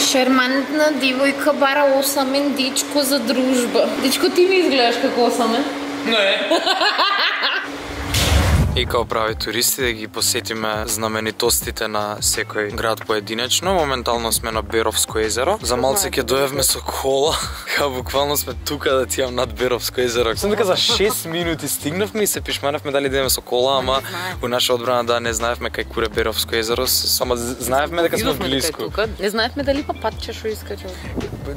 Шармантна дивојка бара осамен дечко за дружба. Дечко, ти ми изгледаш како осамен? Не. И као прави туристи да ги посетиме знаменитостите на секој град поединечно. Моментално сме на Беровско езеро. За малце ќе доевме со кола. Као буквално сме тука да тијам над Беровско езеро. Сум дека за 6 минути стигнавме и се пишманавме дали да идеме со кола, ама во наша одбрана да не знаевме кај куре Беровско езеро, само знаевме дека сме близко. Не знаевме дали па патче шо искача.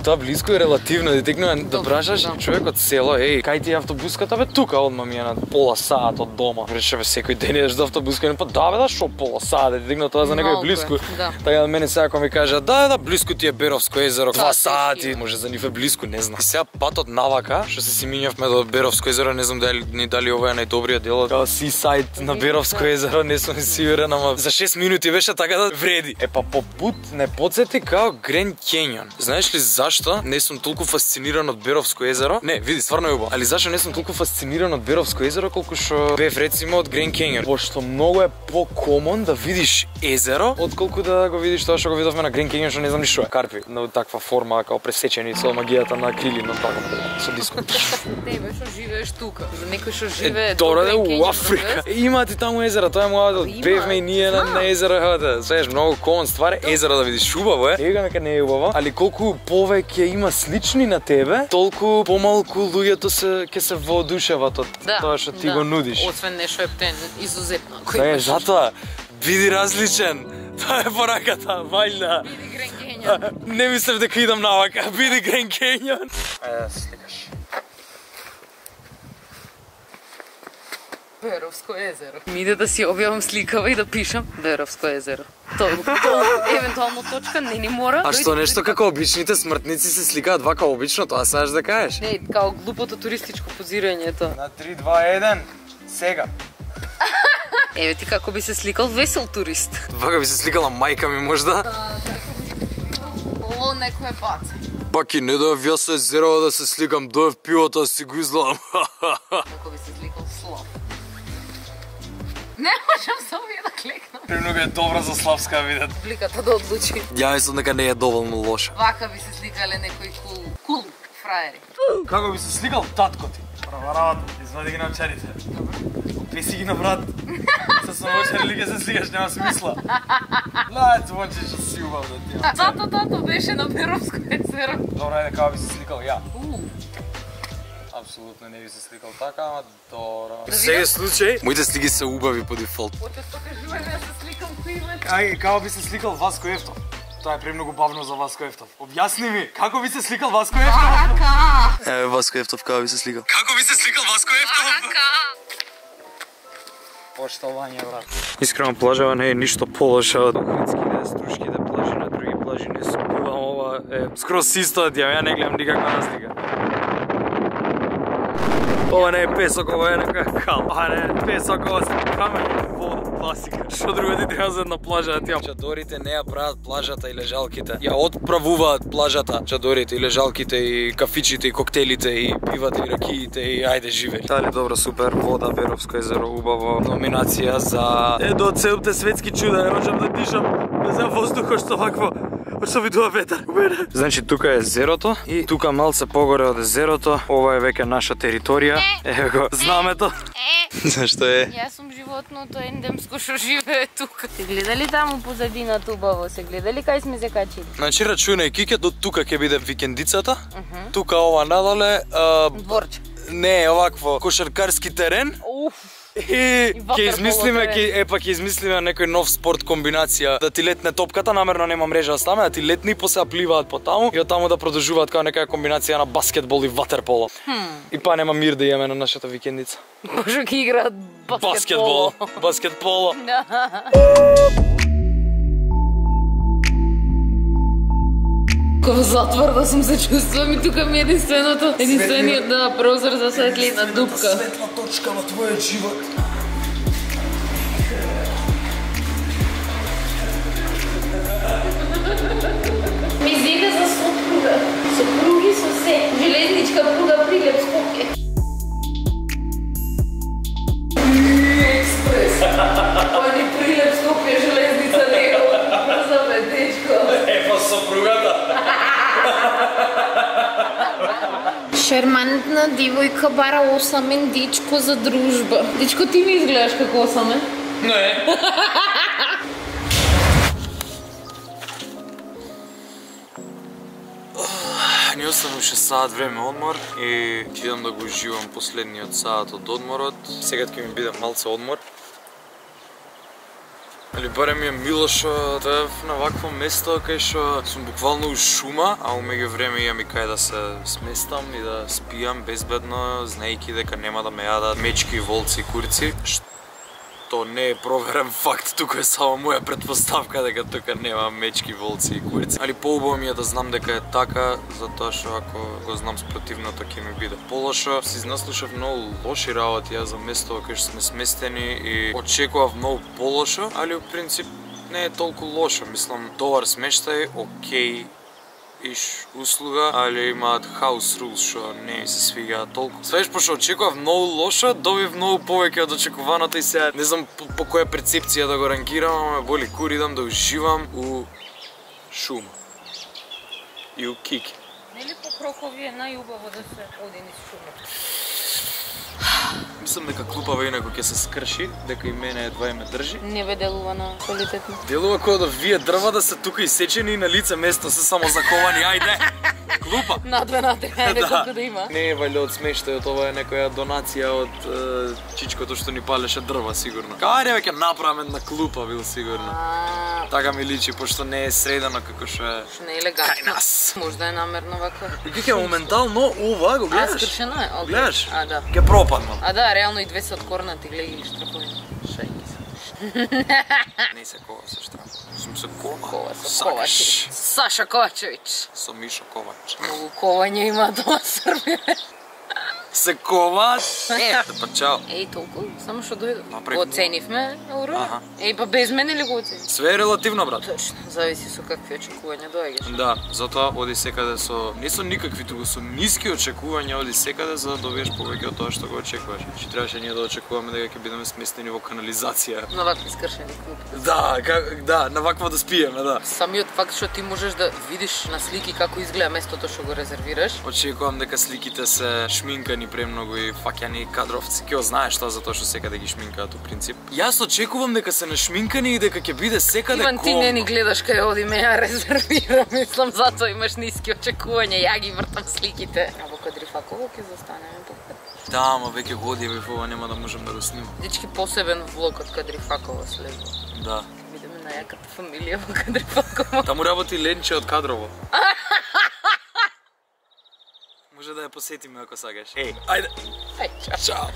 Тоа близко е релативно, детекнувам да прашаш човек од село, еј, кај ти е автобуската, бе тука одма ми е на пола сат од дома. Рече секој ден идеш до автобуска, па да бе, да шо пола сат, детекнува тоа за некој близко. Така мене сега кога ми кажа, да, близко ти е Беровско езеро, 2 сати, може за нив е близко, не знам. И сега патот навака, што се си минавме до Беровско езеро, не знам дали ова е најдобриот дел, као сисајд на Беровско езеро, не сум сигурен, ама за 6 минути беше така да вреди. Епа по пут не потсети као Гранд Кенјон. Знаеш ли зашто не сум толку фасциниран од Беровско езеро? Не, види, стварно е убаво. Али зашто не сум толку фасциниран од Беровско езеро колку што бев рецимо од Гранд Кенјон? Пошто многу е покомон да видиш езеро отколку да го видиш тоа што го видовме на Гранд Кенјон, што не знам ни што е. Карпи, на таква форма као пресечени со магијата на крили, но така со диско. Тебе што живееш тука, за некој што живее тоа е у Африка. Има ти таму езеро, тоа е мојот. Бевме и ние на езеро, знаеш, многу комон ствар, езеро да видиш, убаво е. Ега нека не е убаво, али колку повеќе има слични на тебе, толку помалку луѓето ќе се воодушеват од тоа што ти го нудиш. Освен нешто ептен изузетно. Тоа е затоа биди различен. Тоа е пораката, вајна. Биди Гранд Кенјон. Не мислев дека идам навака, биди Гранд Кенјон. Ајде да сликаш. Беровско езеро. Ми иде да си објавам сликава и да пишам Беровско езеро. Тоа евентуално точка не ни мора. А што нешто како обичните смртници се сликаат вака обично, тоа сакаш да кажеш? Не, као глупото туристичко позирање тоа. На 3, 2, 1, сега. Еве ти како би се сликал весел турист. Вака би се сликала мајка ми можда. Ово некој е баце. Баки, не доев јас со езеро да се сликам, доев пивото да си го излам. Како би се сликал слав. Не можам само ја да клекнам. Премногу е добра за славска видет. Публиката да одлучи. Ја мислам дека не е доволно лоша. Вака би се сликале некои кул фраери. Како би се сликал татко ти? Праварат, извади ги навчарите. Песи ги на брат. Со навчари ли ќе се сликаш, нема смисла. Лајц, вонче што си убав да ти. Тато беше на Беровско езеро. Добро, ајде, како би се сликал ја? Апсолутно не би се сликал така, ама добро. Во секој случај, моите слики се убави по дефолт. Почесто кажуваме да се сликам кој има. Ај, како би се сликал Васко Ефтов? Тоа е премногу бавно за Васко Ефтов. Објасни ми, како би се сликал Васко Ефтов? Вака! Еве Васко Ефтов, како би се сликал? Како би се сликал Васко Ефтов? Вака! Поштовање, брат. Искрено, плажава не е ништо полоша од Охридските, Струшките плажи, на други плажи не супувам, ова е скроз исто од ја не гледам никаква разлика. Ова не е песок, ова е нека кал, а не песок, ова се камен, вода, класика. Што друго ти треба за една плажа да ти јам? Чадорите не ја прават плажата и лежалките. Ја отправуваат плажата, чадорите и лежалките и кафичите и коктелите и пивата и ракиите и ајде живели. Дали добро, супер, вода, Беровско езеро, убаво. Номинација за едно од целите светски чуда, не можам да дишам, не знам воздухот што вакво. Што видува ветар у мене. Значи тука е езерото и тука малце погоре од езерото, ова е веќе наша територија. Еве го знамето. Зашто е? Јас сум животното ендемско што живее тука. Се гледали таму позадината убаво, се гледали кај сме се качили? Значи рачунај, киќе до тука ќе биде викендицата. Тука ова надоле Дворче. Не, овакво кошаркарски терен. И ќе измислиме некој нов спорт комбинација, да ти летне топката, намерно нема мрежа да ставаме, да ти летне и после пливаат по таму и од таму да продолжуваат како некоја комбинација на баскетбол и ватерполо. И па нема мир да имаме на нашата викендица. Може ќе играат баскетбол. Баскетполо. Како затвор да сум се чувствувам и тука ми е единствениот прозор за светлина дупка. Светла точка во твојот живот. Ми зиде за сопруга. Сопруги со се. Железничка пруга Прилеп Скопје. Експрес. Они Прилеп Скопје железница него. Забе, дечко. Па сопругата. Шармантна дивојка бара осамен дечко за дружба. Дечко, ти ми изгледаш како осамен? Не. Ни остануваше саат време одмор и идам да го уживам последниот саат од одморот. Сега ќе ми биде малце одмор. Али барем ми е мило што дојдов на вакво место кај што сум буквално у шума, а у меѓувреме имам и кај да се сместам и да спијам безбедно, знаејќи дека нема да ме јадат мечки, волци, курци. Што не е проверен факт, тука е само моја предпоставка дека тука нема мечки, волци и курци. Али поубаво ми е да знам дека е така, затоа што ако го знам спротивното ќе ми биде полошо. Си наслушав многу лоши работи за место кај што сме сместени и очекував многу полошо, али у принцип не е толку лошо. Мислам, добар смештај, окей, иш услуга, али имаат house rules што не ми се свигаат толку. Свеж пошто очекував многу лошо, добив многу повеќе од очекуваното и сега не знам по која перцепција да го рангирам, ама боли кур идам да уживам у шума. И у кики. Нели по Крокови е најубаво да се оди низ шумата? Мислам дека клупава инако ќе се скрши, дека и мене едва и ме држи. Не бе делува на квалитетно. Делува кој да вие дрва да се тука исечени и на лице место се само заковани, ајде! Клупа! Надве, ајде колку да има. Не е валјда од смештајот, ова е некоја донација од чичкото што ни палеше дрва, сигурно. Кај ќе направам една клупа, бил сигурно. Така ми личи, пошто не е средено како што е. Што не е елегантно. Кај нас. Можда е намерно ваква. И ќе моментално ова го гледаш. Скршено е, окей. Гледаш? А, да. Ќе пропаднам. А да, реално и две се откорнати, гледај ги штрафови. Шејки се. Не се кова се штраф. Сум се кова. Кова се Ковачевич. Саша Ковачевич. Со Мишо Ковач. Многу ковање има дома Србија. Се коват. Па чао. Еј, толку, само што дојдов. Напред. Го оценивме, ура. Аха. Еј, па без мене ли го оценив? Све е релативно, брат. Точно, зависи со какви очекувања доаѓаш. Да, затоа оди секаде со не со никакви, туку со ниски очекувања оди секаде за да добиеш повеќе од тоа што го очекуваш. Значи требаше ние да очекуваме дека ќе бидеме сместени во канализација. На вакви скршени клупи. Да, на вакво да спиеме, да. Самиот факт што ти можеш да видиш на слики како изгледа местото што го резервираш. Очекувам дека сликите се шминкани премногу и фаќани кадровци. Ке знаеш тоа затоа што секаде ги шминкаат у принцип. Јас очекувам дека се нашминкани и дека ќе биде секаде Иван, ти не ни гледаш кај одиме, ја резервирам, мислам, затоа имаш ниски очекувања, ја ги вртам сликите. А во Кадрифаково ќе застанеме тука. Да, ама веќе години ова нема да можам да го снимам. Дечки, посебен влог од Кадрифаково следва. Да. Видиме најаката фамилија во Кадрифаково. Таму работи Ленче од Кадрово. Може да ја посетиме ако сакаш. Еј, ајде. Ај, чао. Чао.